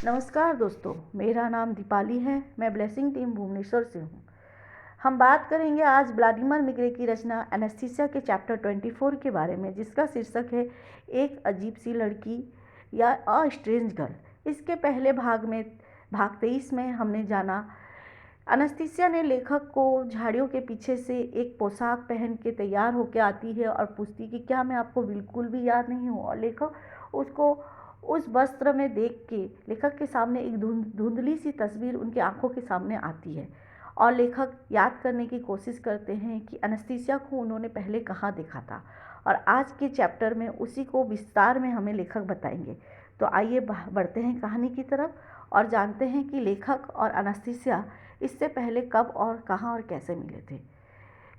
नमस्कार दोस्तों, मेरा नाम दीपाली है। मैं ब्लेसिंग टीम भुवनेश्वर से हूँ। हम बात करेंगे आज व्लादिमीर मिग्रे की रचना एनेस्थीसिया के चैप्टर 24 के बारे में, जिसका शीर्षक है एक अजीब सी लड़की या अ स्ट्रेंज गर्ल। इसके पहले भाग 23 में हमने जाना एनेस्थीसिया ने लेखक को झाड़ियों के पीछे से एक पोशाक पहन के तैयार होकर आती है और पूछती कि क्या मैं आपको बिल्कुल भी याद नहीं हूँ। और लेखक उसको उस वस्त्र में देख के लेखक के सामने एक धुंधली सी तस्वीर उनकी आंखों के सामने आती है और लेखक याद करने की कोशिश करते हैं कि एनेस्थीसिया को उन्होंने पहले कहाँ देखा था। और आज के चैप्टर में उसी को विस्तार में हमें लेखक बताएंगे। तो आइए बढ़ते हैं कहानी की तरफ और जानते हैं कि लेखक और एनेस्थीसिया इससे पहले कब और कहाँ और कैसे मिले थे।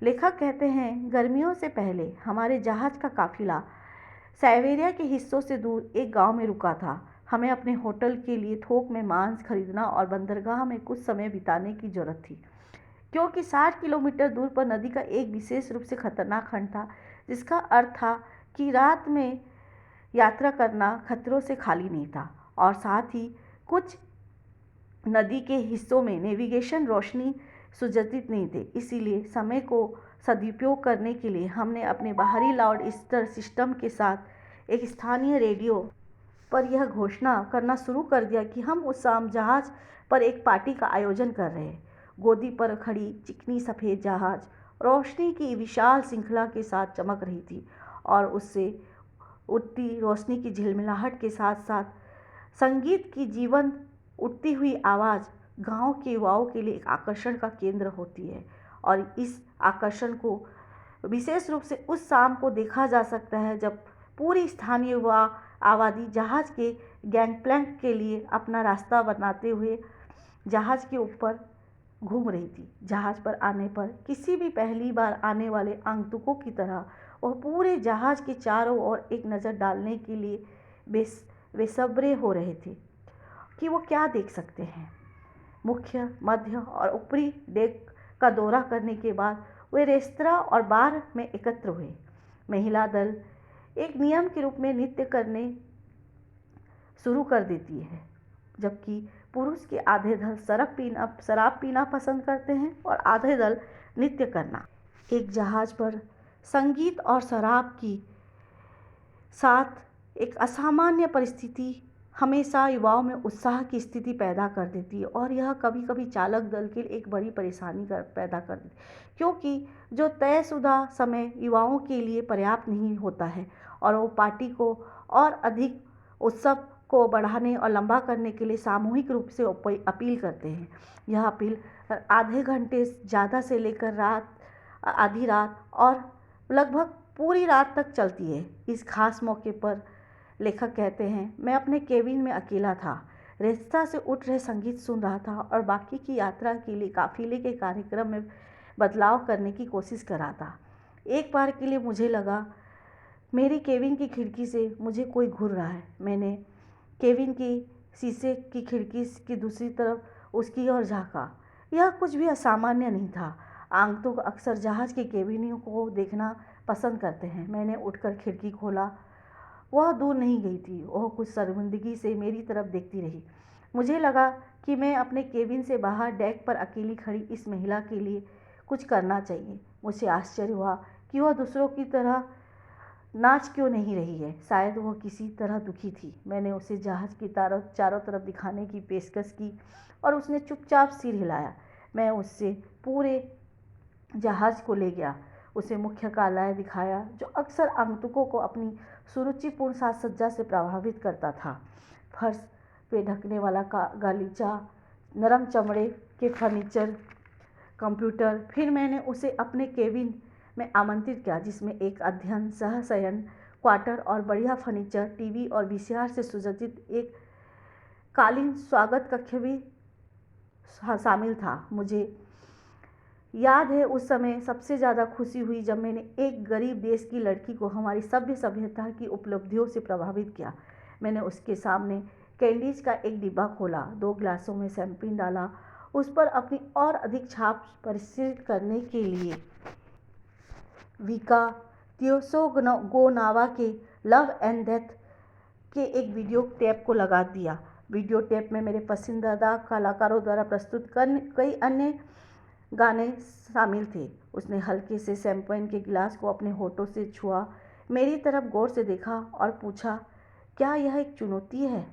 लेखक कहते हैं, गर्मियों से पहले हमारे जहाज़ का काफिला साइबेरिया के हिस्सों से दूर एक गांव में रुका था। हमें अपने होटल के लिए थोक में मांस खरीदना और बंदरगाह में कुछ समय बिताने की जरूरत थी, क्योंकि 60 किलोमीटर दूर पर नदी का एक विशेष रूप से खतरनाक खंड था, जिसका अर्थ था कि रात में यात्रा करना खतरों से खाली नहीं था। और साथ ही कुछ नदी के हिस्सों में नेविगेशन रोशनी सुसज्जित नहीं थे। इसीलिए समय को सदुपयोग करने के लिए हमने अपने बाहरी लाउड सिस्टम के साथ एक स्थानीय रेडियो पर यह घोषणा करना शुरू कर दिया कि हम उस शाम जहाज पर एक पार्टी का आयोजन कर रहे हैं। गोदी पर खड़ी चिकनी सफ़ेद जहाज रोशनी की विशाल श्रृंखला के साथ चमक रही थी और उससे उठती रोशनी की झिलमिलाहट के साथ साथ संगीत की जीवंत उठती हुई आवाज़ गांव के युवाओं के लिए एक आकर्षण का केंद्र होती है। और इस आकर्षण को विशेष रूप से उस शाम को देखा जा सकता है जब पूरी स्थानीय युवा आबादी जहाज़ के गैंगप्लैंक के लिए अपना रास्ता बनाते हुए जहाज़ के ऊपर घूम रही थी। जहाज़ पर आने पर किसी भी पहली बार आने वाले आगंतुकों की तरह वह पूरे जहाज़ के चारों ओर एक नज़र डालने के लिए बेसब्रे हो रहे थे कि वो क्या देख सकते हैं। मुख्य, मध्य और ऊपरी डेक का दौरा करने के बाद वे रेस्तरां और बार में एकत्र हुए। महिला दल एक नियम के रूप में नृत्य करने शुरू कर देती है, जबकि पुरुष के आधे दल शराब पीना पसंद करते हैं और आधे दल नृत्य करना। एक जहाज पर संगीत और शराब की साथ एक असामान्य परिस्थिति हमेशा युवाओं में उत्साह की स्थिति पैदा कर देती है और यह कभी कभी चालक दल के लिए एक बड़ी परेशानी पैदा कर देती है, क्योंकि जो तयशुदा समय युवाओं के लिए पर्याप्त नहीं होता है और वो पार्टी को और अधिक उत्सव को बढ़ाने और लंबा करने के लिए सामूहिक रूप से अपील करते हैं। यह अपील आधे घंटे ज़्यादा से लेकर आधी रात और लगभग पूरी रात तक चलती है। इस खास मौके पर लेखक कहते हैं, मैं अपने केबिन में अकेला था, रेस्तरां से उठ रहे संगीत सुन रहा था और बाकी की यात्रा के लिए काफिले के कार्यक्रम में बदलाव करने की कोशिश कर रहा था। एक बार के लिए मुझे लगा मेरी केबिन की खिड़की से मुझे कोई घूर रहा है। मैंने केबिन की शीशे की खिड़की की दूसरी तरफ उसकी ओर झाँका। यह कुछ भी असामान्य नहीं था। आगंतुक अक्सर जहाज के केबिनियों को देखना पसंद करते हैं। मैंने उठकर खिड़की खोला। वह दूर नहीं गई थी। वह कुछ शर्मिंदगी से मेरी तरफ देखती रही। मुझे लगा कि मैं अपने केबिन से बाहर डेक पर अकेली खड़ी इस महिला के लिए कुछ करना चाहिए। मुझे आश्चर्य हुआ कि वह दूसरों की तरह नाच क्यों नहीं रही है। शायद वह किसी तरह दुखी थी। मैंने उसे जहाज की चारों तरफ दिखाने की पेशकश की और उसने चुपचाप सिर हिलाया। मैं उससे पूरे जहाज को ले गया, उसे मुख्य कार्यालय दिखाया, जो अक्सर आगंतुकों को अपनी सुरुचिपूर्ण साज सज्जा से प्रभावित करता था। फर्श पे ढकने वाला गालीचा, नरम चमड़े के फर्नीचर, कंप्यूटर। फिर मैंने उसे अपने केबिन में आमंत्रित किया, जिसमें एक अध्ययन, सह-शयन क्वार्टर और बढ़िया फर्नीचर, टीवी और वीसीआर से सुसज्जित एक कालीन स्वागत कक्ष भी शामिल था। मुझे याद है उस समय सबसे ज़्यादा खुशी हुई जब मैंने एक गरीब देश की लड़की को हमारी सभ्यता की उपलब्धियों से प्रभावित किया। मैंने उसके सामने कैंडीज का एक डिब्बा खोला, 2 गिलासों में शैंपेन डाला, उस पर अपनी और अधिक छाप परिष्कृत करने के लिए विका त्योसोगोनावा के लव एंड डेथ के एक वीडियो टेप को लगा दिया। वीडियो टेप में मेरे पसंदीदा कलाकारों द्वारा प्रस्तुत कई अन्य गाने शामिल थे। उसने हल्के से शैंपेन के गिलास को अपने होठों से छुआ, मेरी तरफ गौर से देखा और पूछा, क्या यह एक चुनौती है?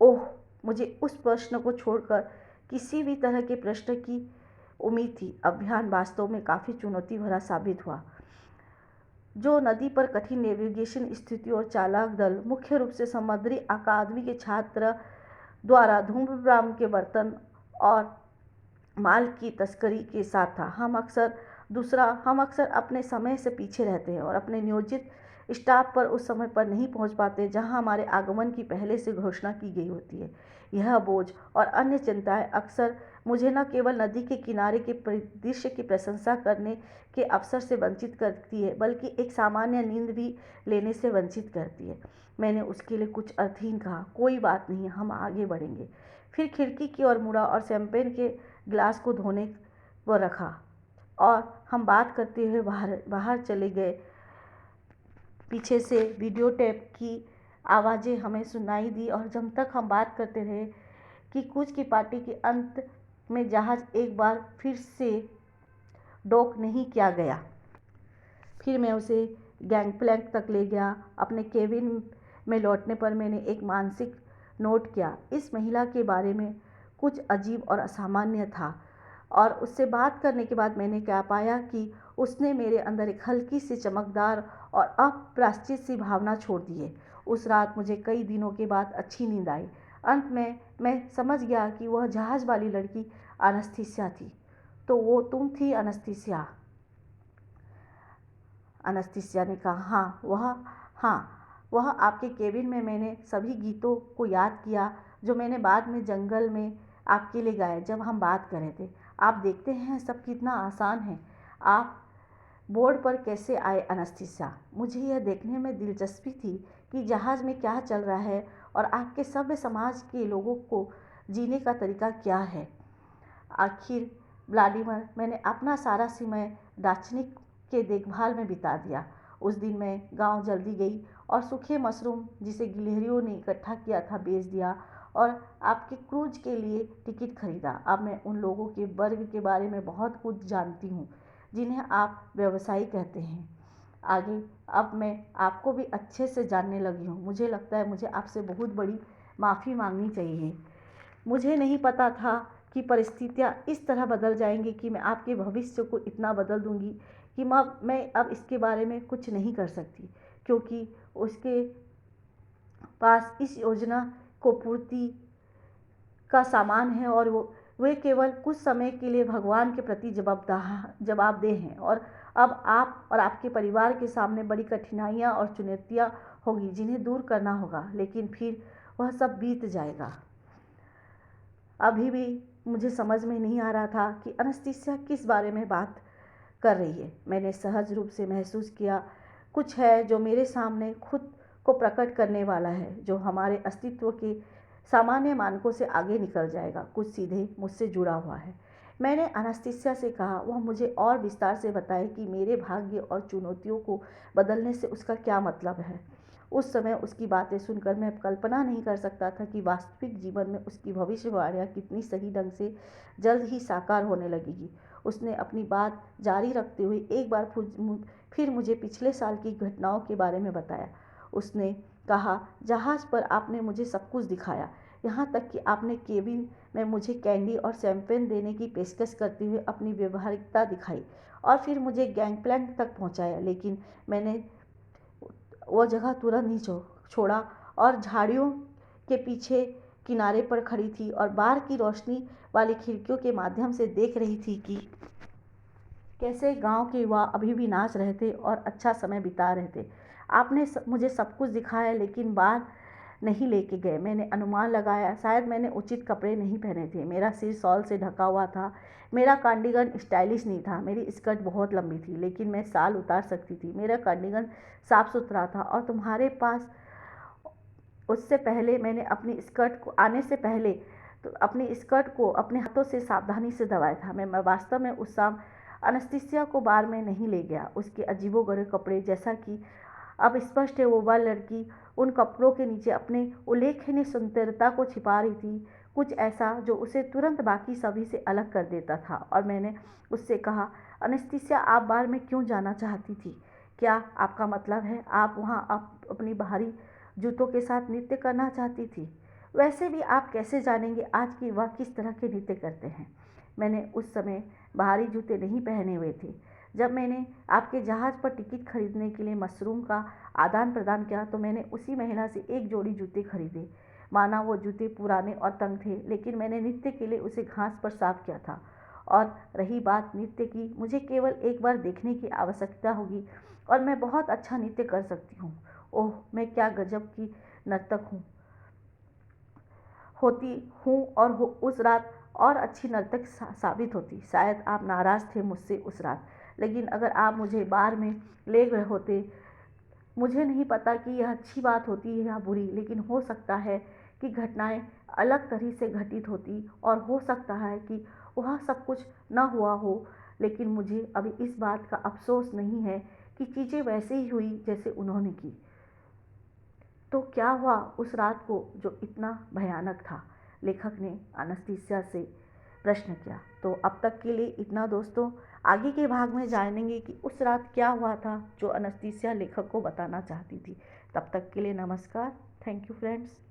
ओह, मुझे उस प्रश्न को छोड़कर किसी भी तरह के प्रश्न की उम्मीद थी। अभियान वास्तव में काफ़ी चुनौती भरा साबित हुआ। जो नदी पर कठिन नेविगेशन स्थिति और चालक दल, मुख्य रूप से समुद्री अकादमी के छात्र द्वारा धूम्रपान के बर्तन और माल की तस्करी के साथ था। हम अक्सर अपने समय से पीछे रहते हैं और अपने नियोजित स्टाफ पर उस समय पर नहीं पहुंच पाते जहां हमारे आगमन की पहले से घोषणा की गई होती है। यह बोझ और अन्य चिंताएं अक्सर मुझे न केवल नदी के किनारे के परिदृश्य की प्रशंसा करने के अवसर से वंचित करती है, बल्कि एक सामान्य नींद भी लेने से वंचित करती है। मैंने उसके लिए कुछ अर्थहीन कहा, कोई बात नहीं, हम आगे बढ़ेंगे। फिर खिड़की की ओर मुड़ा और शैंपेन के गिलास को धोने पर रखा और हम बात करते हुए बाहर चले गए। पीछे से वीडियो टेप की आवाज़ें हमें सुनाई दी और जब तक हम बात करते रहे कि कुछ की पार्टी के अंत में जहाज़ एक बार फिर से डॉक नहीं किया गया। फिर मैं उसे गैंगप्लैंक तक ले गया। अपने केबिन में लौटने पर मैंने एक मानसिक नोट किया। इस महिला के बारे में कुछ अजीब और असामान्य था और उससे बात करने के बाद मैंने क्या पाया कि उसने मेरे अंदर एक हल्की सी चमकदार और अप्रत्याशित सी भावना छोड़ दी है। उस रात मुझे कई दिनों के बाद अच्छी नींद आई। अंत में मैं समझ गया कि वह जहाज़ वाली लड़की अनस्थीसिया थी। तो वो तुम थी अनस्थीसिया? अनस्थीसिया ने कहा, हाँ, वह आपके केबिन में मैंने सभी गीतों को याद किया जो मैंने बाद में जंगल में आपके लिए गाए जब हम बात कर रहे थे। आप देखते हैं सब कितना आसान है। आप बोर्ड पर कैसे आए अनस्थीसिया? मुझे यह देखने में दिलचस्पी थी कि जहाज़ में क्या चल रहा है और आपके सभ्य समाज के लोगों को जीने का तरीका क्या है। आखिर व्लादिमीर, मैंने अपना सारा समय दार्शनिक के देखभाल में बिता दिया। उस दिन मैं गांव जल्दी गई और सूखे मशरूम जिसे गिलहरियों ने इकट्ठा किया था बेच दिया और आपके क्रूज के लिए टिकट खरीदा। अब मैं उन लोगों के वर्ग के बारे में बहुत कुछ जानती हूँ जिन्हें आप व्यवसायी कहते हैं। आगे अब मैं आपको भी अच्छे से जानने लगी हूँ। मुझे लगता है मुझे आपसे बहुत बड़ी माफ़ी मांगनी चाहिए। मुझे नहीं पता था कि परिस्थितियाँ इस तरह बदल जाएंगी कि मैं आपके भविष्य को इतना बदल दूंगी कि मैं अब इसके बारे में कुछ नहीं कर सकती, क्योंकि उसके पास इस योजना को पूर्ति का सामान है और वे केवल कुछ समय के लिए भगवान के प्रति जवाबदेह हैं। और अब आप और आपके परिवार के सामने बड़ी कठिनाइयाँ और चुनौतियाँ होगी जिन्हें दूर करना होगा, लेकिन फिर वह सब बीत जाएगा। अभी भी मुझे समझ में नहीं आ रहा था कि अनस्थीसिया किस बारे में बात कर रही है। मैंने सहज रूप से महसूस किया कुछ है जो मेरे सामने खुद को प्रकट करने वाला है, जो हमारे अस्तित्व के सामान्य मानकों से आगे निकल जाएगा, कुछ सीधे मुझसे जुड़ा हुआ है। मैंने अनस्थीसिया से कहा वह मुझे और विस्तार से बताए कि मेरे भाग्य और चुनौतियों को बदलने से उसका क्या मतलब है। उस समय उसकी बातें सुनकर मैं कल्पना नहीं कर सकता था कि वास्तविक जीवन में उसकी भविष्यवाणियाँ कितनी सही ढंग से जल्द ही साकार होने लगेगी। उसने अपनी बात जारी रखते हुए एक बार फिर मुझे पिछले साल की घटनाओं के बारे में बताया। उसने कहा, जहाज़ पर आपने मुझे सब कुछ दिखाया, यहाँ तक कि आपने केबिन में मुझे कैंडी और शैंपेन देने की पेशकश करते हुए अपनी व्यवहारिकता दिखाई और फिर मुझे गैंगप्लैंक तक पहुँचाया। लेकिन मैंने वह जगह तुरंत नहीं छोड़ा और झाड़ियों के पीछे किनारे पर खड़ी थी और बाहर की रोशनी वाली खिड़कियों के माध्यम से देख रही थी कि कैसे गांव के युवा अभी भी नाच रहे थे और अच्छा समय बिता रहे थे। आपने मुझे सब कुछ दिखाया लेकिन बाहर नहीं लेके गए। मैंने अनुमान लगाया शायद मैंने उचित कपड़े नहीं पहने थे। मेरा सिर शॉल से ढका हुआ था। मेरा कार्डिगन स्टाइलिश नहीं था। मेरी स्कर्ट बहुत लंबी थी लेकिन मैं शाल उतार सकती थी। मेरा कार्डिगन साफ सुथरा था और तुम्हारे पास उससे पहले मैंने अपनी स्कर्ट को आने से पहले तो अपनी स्कर्ट को अपने हाथों से सावधानी से दबाया था। मैं वास्तव में उस शाम अनस्थीसिया को बार में नहीं ले गया। उसके अजीबोगरीब कपड़े, जैसा कि अब स्पष्ट है वो वह लड़की उन कपड़ों के नीचे अपने उल्लेखनीय सुंदरता को छिपा रही थी, कुछ ऐसा जो उसे तुरंत बाकी सभी से अलग कर देता था। और मैंने उससे कहा, एनेस्थीसिया, आप बार में क्यों जाना चाहती थी? क्या आपका मतलब है आप वहाँ अपनी बाहरी जूतों के साथ नृत्य करना चाहती थी? वैसे भी आप कैसे जानेंगे आज कि वह किस तरह के नृत्य करते हैं? मैंने उस समय बाहरी जूते नहीं पहने हुए थे। जब मैंने आपके जहाज़ पर टिकट खरीदने के लिए मशरूम का आदान प्रदान किया तो मैंने उसी महिला से एक जोड़ी जूते खरीदे। माना वो जूते पुराने और तंग थे, लेकिन मैंने नृत्य के लिए उसे घास पर साफ किया था। और रही बात नृत्य की, मुझे केवल एक बार देखने की आवश्यकता होगी और मैं बहुत अच्छा नृत्य कर सकती हूँ। ओह, मैं क्या गजब की नर्तक होती हूँ और उस रात और अच्छी नर्तक साबित होती। शायद आप नाराज़ थे मुझसे उस रात, लेकिन अगर आप मुझे बार में ले गए होते, मुझे नहीं पता कि यह अच्छी बात होती है या बुरी, लेकिन हो सकता है कि घटनाएं अलग तरह से घटित होती और हो सकता है कि वह सब कुछ न हुआ हो। लेकिन मुझे अभी इस बात का अफसोस नहीं है कि चीज़ें वैसे ही हुई जैसे उन्होंने की। तो क्या हुआ उस रात को जो इतना भयानक था? लेखक ने एनेस्थीसिया से प्रश्न किया। तो अब तक के लिए इतना दोस्तों। आगे के भाग में जानेंगे कि उस रात क्या हुआ था जो एनेस्थीसिया लेखक को बताना चाहती थी। तब तक के लिए नमस्कार। Thank you friends.